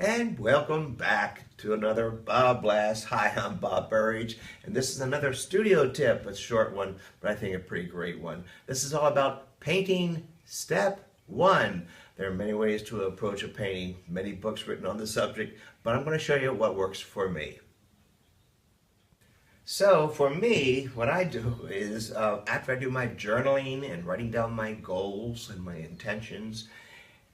And welcome back to another BobBlast. Hi, I'm Bob Burridge, and this is another studio tip. A short one, but I think a pretty great one. This is all about painting step one. There are many ways to approach a painting, many books written on the subject, but I'm going to show you what works for me. So for me, what I do is after I do my journaling and writing down my goals and my intentions,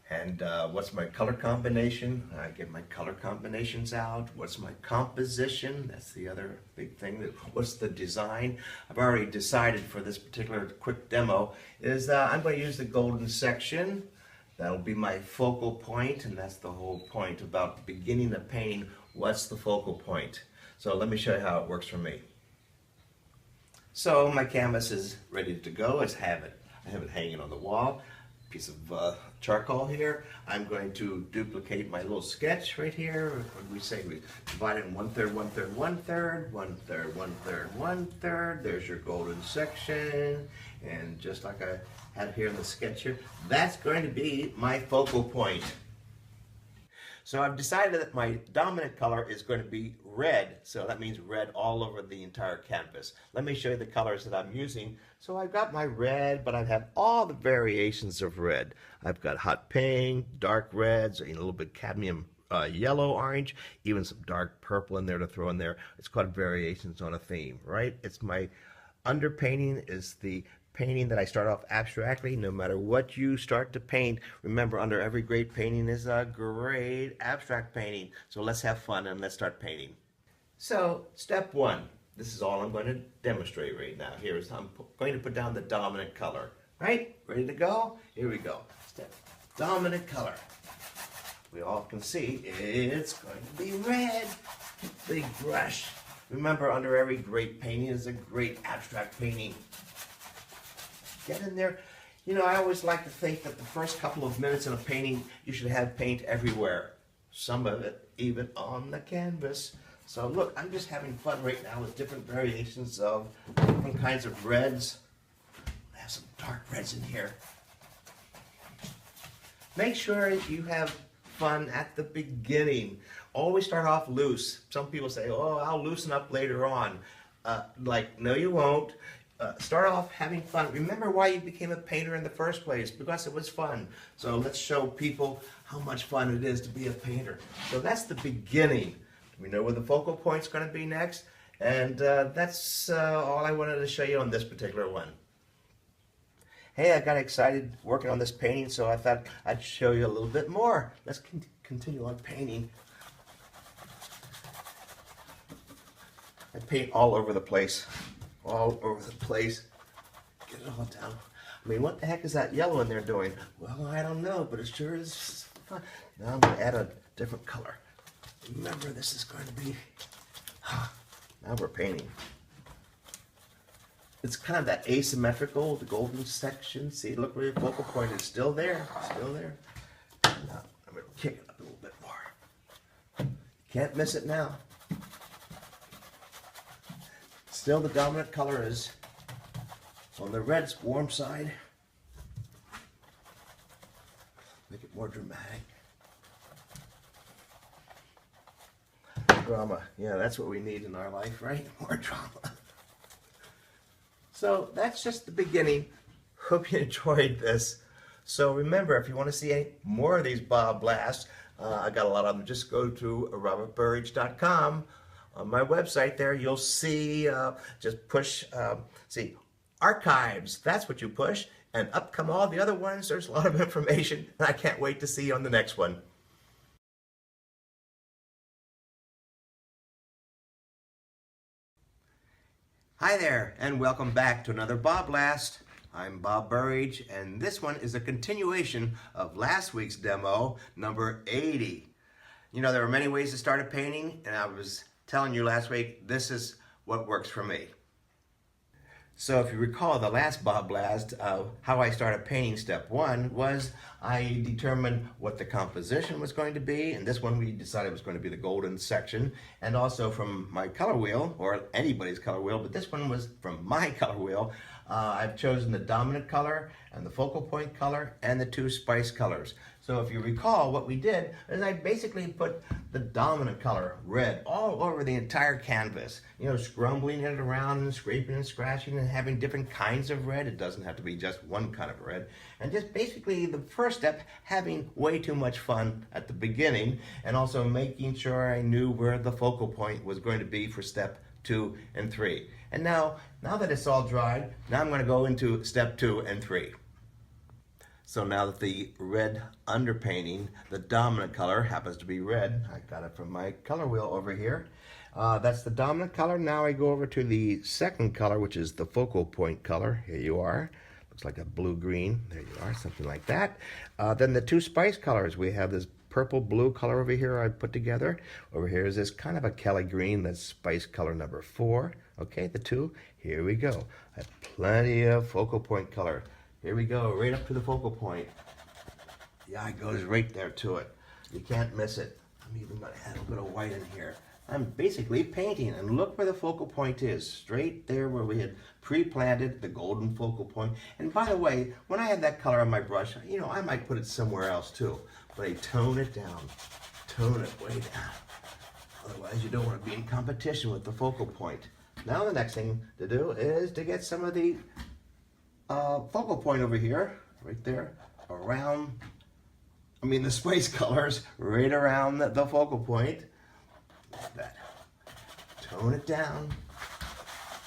and what's my color combination? I get my color combinations out. What's my composition? That's the other big thing. What's the design? I've already decided for this particular quick demo is I'm going to use the golden section. That'll be my focal point, and that's the whole point about beginning the painting. What's the focal point? So let me show you how it works for me. So my canvas is ready to go. I have it hanging on the wall. Piece of charcoal here. I'm going to duplicate my little sketch right here. What do we say? We divide it in 1/3, 1/3, 1/3, 1/3, 1/3, 1/3. There's your golden section. And just like I had here in the sketch here, that's going to be my focal point. So I've decided that my dominant color is going to be red. So that means red all over the entire canvas. Let me show you the colors that I'm using. So I've got my red, but I have all the variations of red. I've got hot pink, dark reds, a little bit cadmium yellow, orange, even some dark purple in there to throw in there. It's called variations on a theme, right? It's my underpainting is the painting that I start off abstractly. No matter what you start to paint, remember, under every great painting is a great abstract painting. So let's have fun and let's start painting. So step one, this is all I'm going to demonstrate right now. I'm going to put down the dominant color. Right? Ready to go? Here we go. Step dominant color. We all can see it's going to be red. Big brush. Remember, under every great painting is a great abstract painting. Get in there. You know, I always like to think that the first couple of minutes in a painting, you should have paint everywhere. Some of it even on the canvas. So look, I'm just having fun right now with different variations of different kinds of reds. I have some dark reds in here. Make sure you have fun at the beginning. Always start off loose. Some people say, oh, I'll loosen up later on. No, you won't. Start off having fun. Remember why you became a painter in the first place, because it was fun. So let's show people how much fun it is to be a painter. So that's the beginning. We know where the focal point's going to be next, and that's all I wanted to show you on this particular one. Hey, I got excited working on this painting, so I thought I'd show you a little bit more. Let's continue on painting. I paint all over the place. All over the place. Get it all down. I mean, what the heck is that yellow in there doing? Well, I don't know, but it sure is fun. Now I'm going to add a different color. Remember, this is going to be... Now we're painting. It's kind of that asymmetrical, the golden section. See, look where your focal point is still there. Still there. Now I'm going to kick it up a little bit more. Can't miss it now. Still, the dominant color is on the red's warm side. Make it more dramatic. Drama. Yeah, that's what we need in our life, right? More drama. So that's just the beginning. Hope you enjoyed this. So remember, if you want to see any more of these BobBlasts, I got a lot of them. Just go to robertburridge.com. On my website there, you'll see, just push, see, archives, that's what you push, and up come all the other ones. There's a lot of information, and I can't wait to see you on the next one. Hi there, and welcome back to another BobBlast. I'm Bob Burridge, and this one is a continuation of last week's demo, number 80. You know, there are many ways to start a painting, and I was telling you last week, this is what works for me. So if you recall the last BobBlast, how I started painting, step one was I determined what the composition was going to be, and this one we decided was going to be the golden section, and also from my color wheel, or anybody's color wheel, but this one was from my color wheel, I've chosen the dominant color and the focal point color and the two spice colors. So if you recall, what we did is I basically put the dominant color, red, all over the entire canvas. You know, scrumbling it around and scraping and scratching and having different kinds of red. It doesn't have to be just one kind of red. And just basically the first step, having way too much fun at the beginning and also making sure I knew where the focal point was going to be for step 2 and 3. And now that it's all dried, now I'm going to go into step 2 and 3. So now that the red underpainting, the dominant color happens to be red. I got it from my color wheel over here. That's the dominant color. Now I go over to the second color, which is the focal point color. Here you are. Looks like a blue-green. There you are, something like that. Then the two spice colors. We have this purple-blue color over here I put together. Over here is this kind of a Kelly green. That's spice color number 4. Okay, the two. Here we go. I have plenty of focal point color. Here we go, right up to the focal point. The eye goes right there to it. You can't miss it. I'm even going to add a little bit of white in here. I'm basically painting, and look where the focal point is. Straight there where we had pre-planted the golden focal point. And by the way, when I had that color on my brush, you know, I might put it somewhere else too. But I tone it down. Tone it way down. Otherwise, you don't want to be in competition with the focal point. Now the next thing to do is to get some of the focal point over here, right there, around, the spice colors, right around the focal point. Like that. Tone it down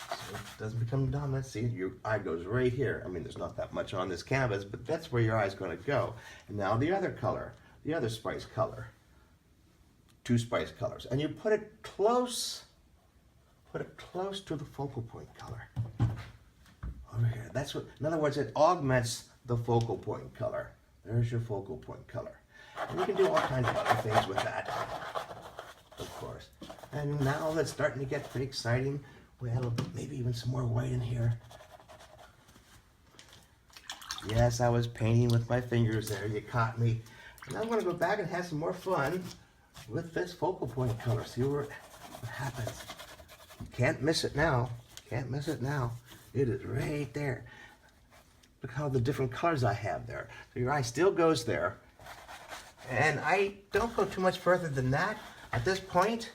so it doesn't become dominant. See, your eye goes right here. There's not that much on this canvas, but that's where your eye's going to go. And now the other color, the other spice color. Two spice colors. And you put it close to the focal point color. Over here. That's what, in other words, it augments the focal point color. There's your focal point color. And you can do all kinds of other things with that, of course. And now that's starting to get pretty exciting. We add a little bit, maybe even some more white in here. Yes, I was painting with my fingers there. You caught me. And I'm going to go back and have some more fun with this focal point color. See what happens. You can't miss it now. Can't miss it now. It is right there. Look how the different colors I have there. So your eye still goes there. And I don't go too much further than that at this point,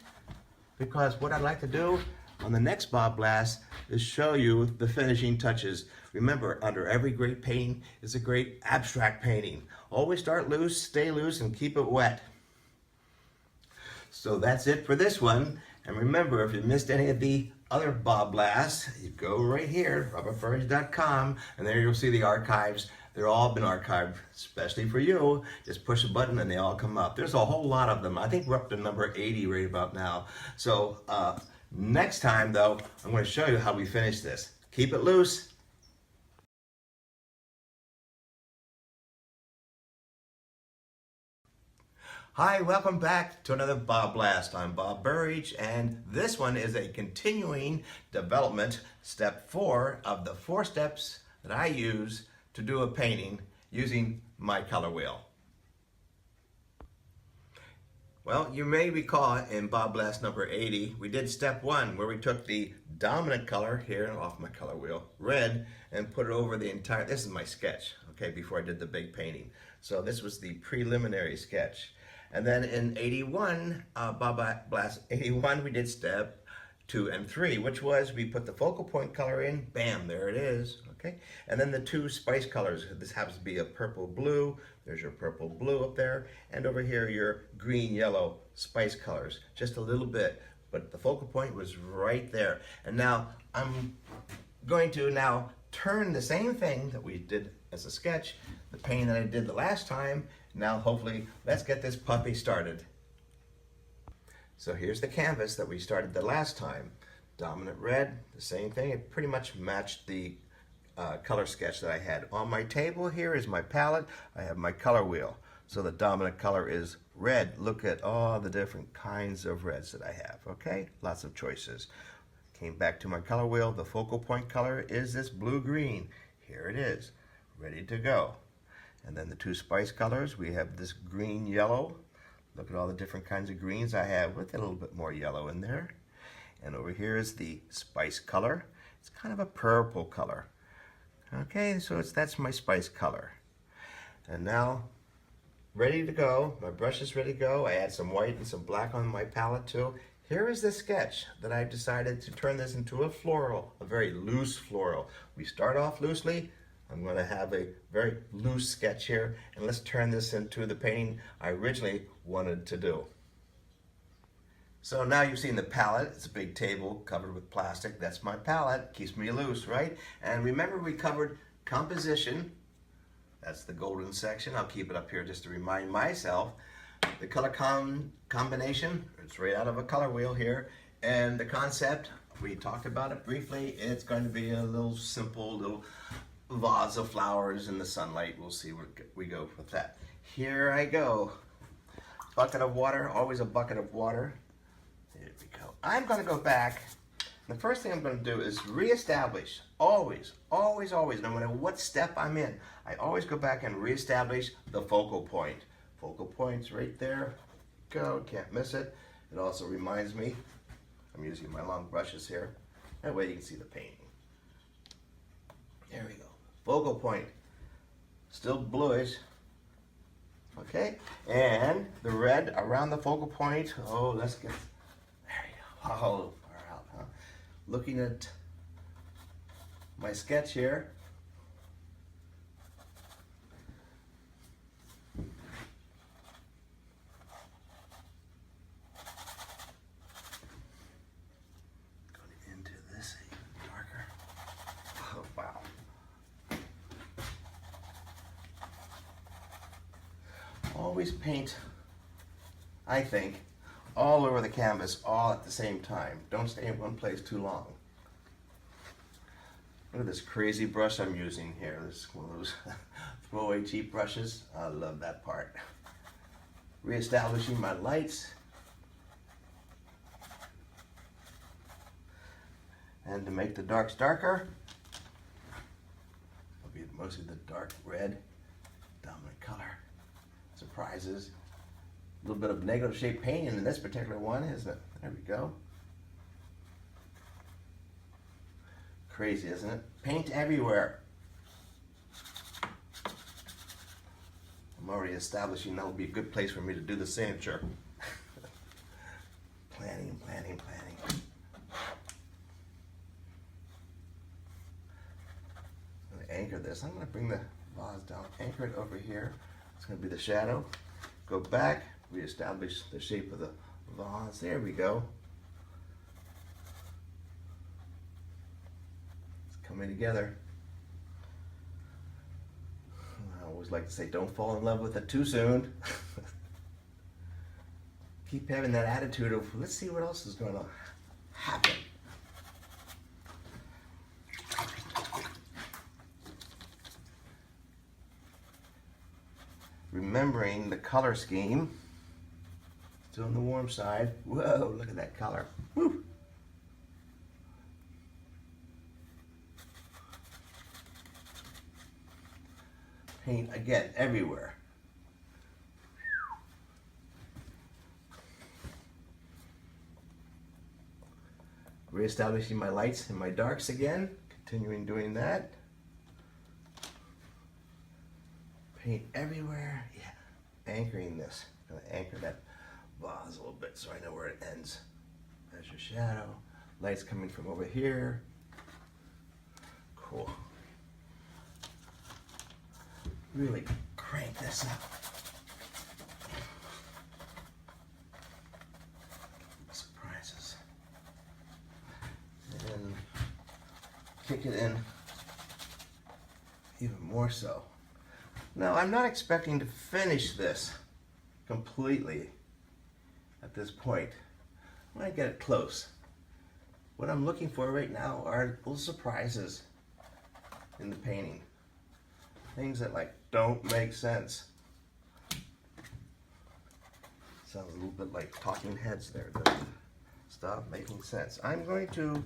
because what I'd like to do on the next BobBlast is show you the finishing touches. Remember, under every great painting is a great abstract painting. Always start loose, stay loose, and keep it wet. So that's it for this one. And remember, if you missed any of the other BobBlasts, you go right here, rubberburridge.com, and there you'll see the archives. They're all been archived, especially for you. Just push a button and they all come up. There's a whole lot of them. I think we're up to number 80 right about now. So next time, though, I'm going to show you how we finish this. Keep it loose. Hi, welcome back to another BobBlast. I'm Bob Burridge, and this one is a continuing development, step 4 of the 4 steps that I use to do a painting using my color wheel. Well, you may recall in BobBlast number 80, we did step 1 where we took the dominant color here off my color wheel, red, and put it over the entire, this is my sketch, okay, before I did the big painting. So this was the preliminary sketch. And then in 81, BobBlast 81, we did step 2 and 3, which was we put the focal point color in, bam, there it is, okay? And then the 2 spice colors, this happens to be a purple blue, there's your purple blue up there, and over here your green yellow spice colors, just a little bit, but the focal point was right there. And now I'm going to now turn the same thing that we did as a sketch, the painting that I did the last time. Now hopefully, let's get this puppy started. So here's the canvas that we started the last time. Dominant red, the same thing. It pretty much matched the color sketch that I had. On my table here is my palette. I have my color wheel. So the dominant color is red. Look at all the different kinds of reds that I have, okay? Lots of choices. Came back to my color wheel. The focal point color is this blue-green. Here it is, ready to go. And then the 2 spice colors, we have this green-yellow. Look at all the different kinds of greens I have with a little bit more yellow in there. And over here is the spice color. It's kind of a purple color. Okay, so that's my spice color. And now, ready to go. My brush is ready to go. I add some white and some black on my palette too. Here is the sketch that I've decided to turn this into a floral, a very loose floral. We start off loosely. I'm going to have a very loose sketch here, and let's turn this into the painting I originally wanted to do. So now you've seen the palette. It's a big table covered with plastic. That's my palette. Keeps me loose, right? And remember, we covered composition. That's the golden section. I'll keep it up here just to remind myself. The color combination, it's right out of a color wheel here. And the concept, we talked about it briefly. It's going to be a little simple little vase of flowers in the sunlight. We'll see where we go with that. Here I go. Bucket of water, always a bucket of water. There we go. I'm going to go back. The first thing I'm going to do is reestablish, always, always, always, no matter what step I'm in, I always go back and reestablish the focal point. Focal point's right there. Go, can't miss it. It also reminds me, I'm using my long brushes here. That way you can see the painting. There we go. Focal point, still bluish. Okay, and the red around the focal point. Oh, let's get, there you go. Oh, far out, huh? Looking at my sketch here. Going into this even darker. Oh, wow. Always paint, I think, all over the canvas, all at the same time. Don't stay in one place too long. Look at this crazy brush I'm using here. This is one of those throwaway cheap brushes. I love that part. Reestablishing my lights. And to make the darks darker, it'll be mostly the dark red, dominant color. Surprises. A little bit of negative shape painting in this particular one, isn't it? There we go. Crazy, isn't it? Paint everywhere. I'm already establishing that will be a good place for me to do the signature. Planning, planning, planning. I'm going to anchor this. I'm going to bring the vase down, anchor it over here. It's going to be the shadow. Go back, reestablish the shape of the vase. There we go. It's coming together. I always like to say, don't fall in love with it too soon. Keep having that attitude of, let's see what else is going to happen. Remembering the color scheme. Still on the warm side. Whoa, look at that color. Woo. Paint again everywhere. Reestablishing my lights and my darks again. Continuing doing that. Paint everywhere. Yeah. Anchoring this. I'm gonna anchor that vase a little bit so I know where it ends. There's your shadow. Lights coming from over here. Cool. Really crank this up. Surprises. And kick it in even more so. Now, I'm not expecting to finish this completely at this point. I want to get it close. What I'm looking for right now are little surprises in the painting. Things that like don't make sense. Sounds a little bit like talking heads there, doesn't it? Stop making sense. I'm going to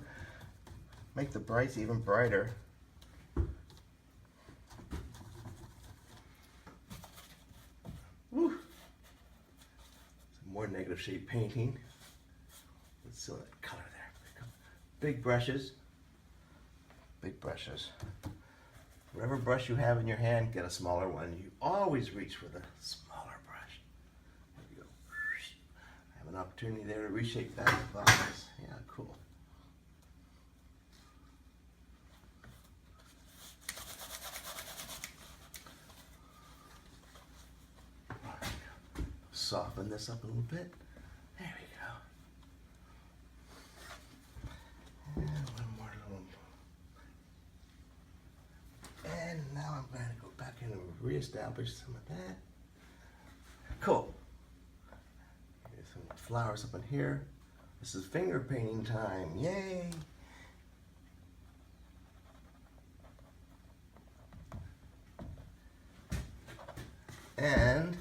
make the brights even brighter. Woo. Some more negative shade painting. Let's see that color there. Big brushes. Big brushes. Whatever brush you have in your hand, get a smaller one. You always reach for the smaller brush. There you go. I have an opportunity there to reshape that box. Yeah, cool. Soften this up a little bit. There we go. And one more little. And now I'm going to go back in and reestablish some of that. Cool. Here's some flowers up in here. This is finger painting time. Yay! And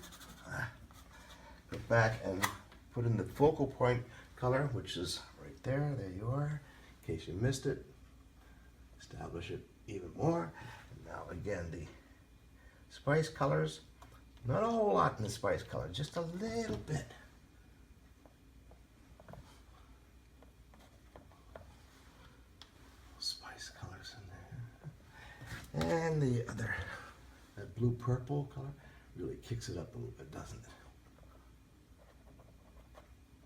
go back and put in the focal point color, which is right there. There you are. In case you missed it, establish it even more. And now again, the spice colors. Not a whole lot in the spice color, just a little bit. Spice colors in there. And the other, that blue purple color, really kicks it up a little bit, doesn't it?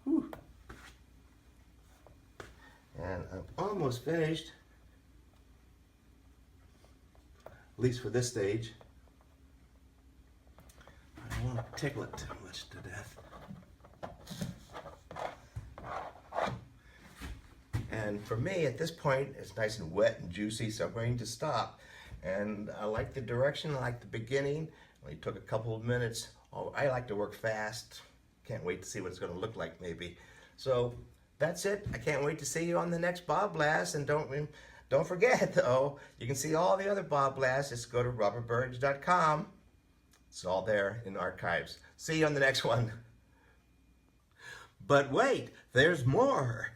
Whew. And I'm almost finished, at least for this stage. I don't want to tickle it too much to death. And for me, at this point, it's nice and wet and juicy, so I'm going to stop. And I like the direction, I like the beginning. It only took a couple of minutes. Oh, I like to work fast. Can't wait to see what it's going to look like, maybe. So that's it. I can't wait to see you on the next BobBlast. And don't forget, though, you can see all the other BobBlasts. Just go to Burridge.com. It's all there in archives. See you on the next one. But wait, there's more.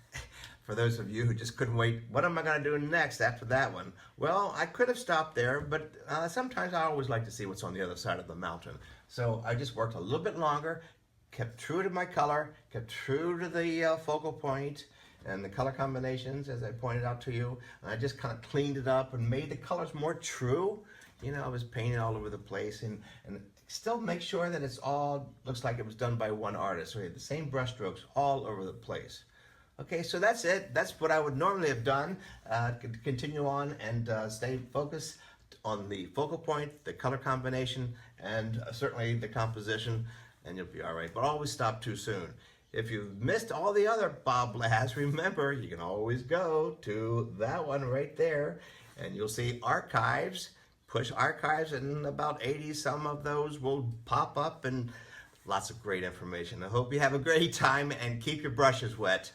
For those of you who just couldn't wait, what am I going to do next after that one? Well, I could have stopped there, but sometimes I always like to see what's on the other side of the mountain. So I just worked a little bit longer, kept true to my color, kept true to the focal point and the color combinations, as I pointed out to you. And I just kind of cleaned it up and made the colors more true. You know, I was painting all over the place and still make sure that it's all looks like it was done by one artist. So we had the same brush strokes all over the place. Okay, so that's it. That's what I would normally have done. Continue on and stay focused on the focal point, the color combination, and certainly the composition, and you'll be all right. But always stop too soon. If you've missed all the other BobBlasts, remember, you can always go to that one right there, and you'll see archives. Push archives, and about 80 some of those will pop up, and lots of great information. I hope you have a great time, and keep your brushes wet.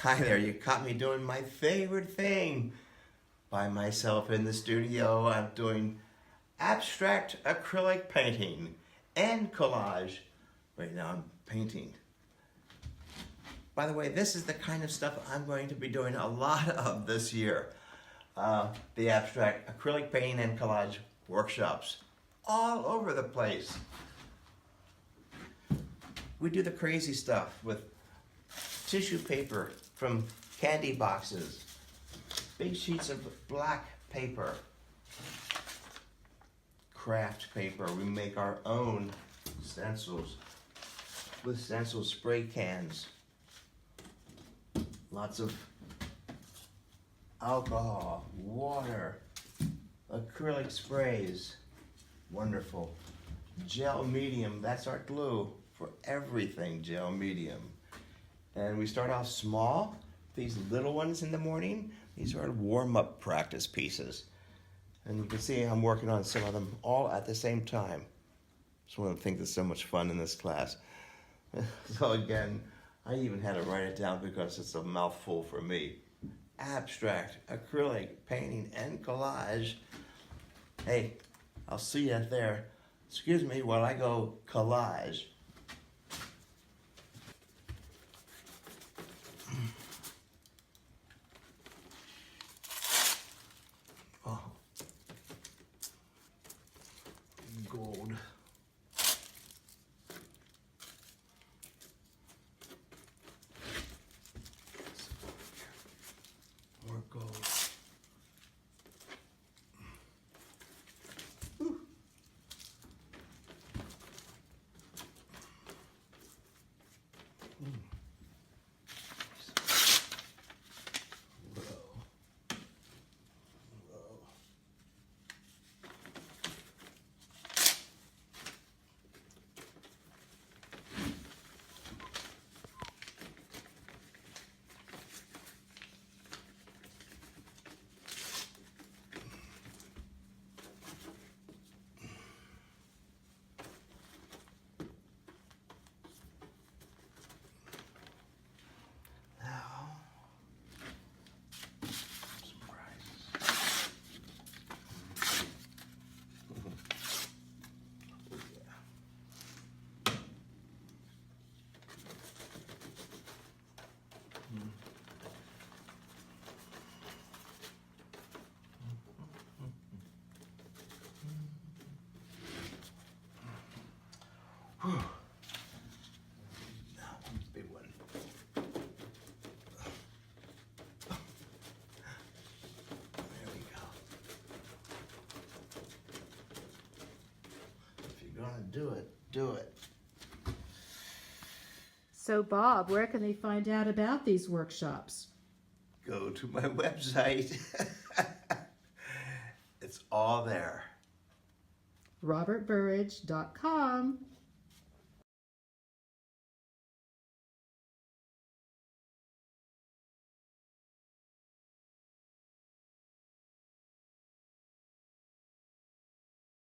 Hi there, you caught me doing my favorite thing by myself in the studio. I'm doing abstract acrylic painting and collage. Right now I'm painting. By the way, this is the kind of stuff I'm going to be doing a lot of this year. The abstract acrylic painting and collage workshops all over the place. We do the crazy stuff with tissue paper from candy boxes, big sheets of black paper, craft paper. We make our own stencils with stencil spray cans, lots of alcohol, water, acrylic sprays, wonderful. Gel medium, that's our glue for everything, gel medium. And we start off small, these little ones in the morning. These are warm-up practice pieces. And you can see I'm working on some of them all at the same time. It's one of the things that's so much fun in this class. So again, I even had to write it down because it's a mouthful for me. Abstract, acrylic, painting, and collage. Hey, I'll see you there. Excuse me while I go collage. on, do it, do it. So, Bob, where can they find out about these workshops? Go to my website. It's all there. robertburridge.com.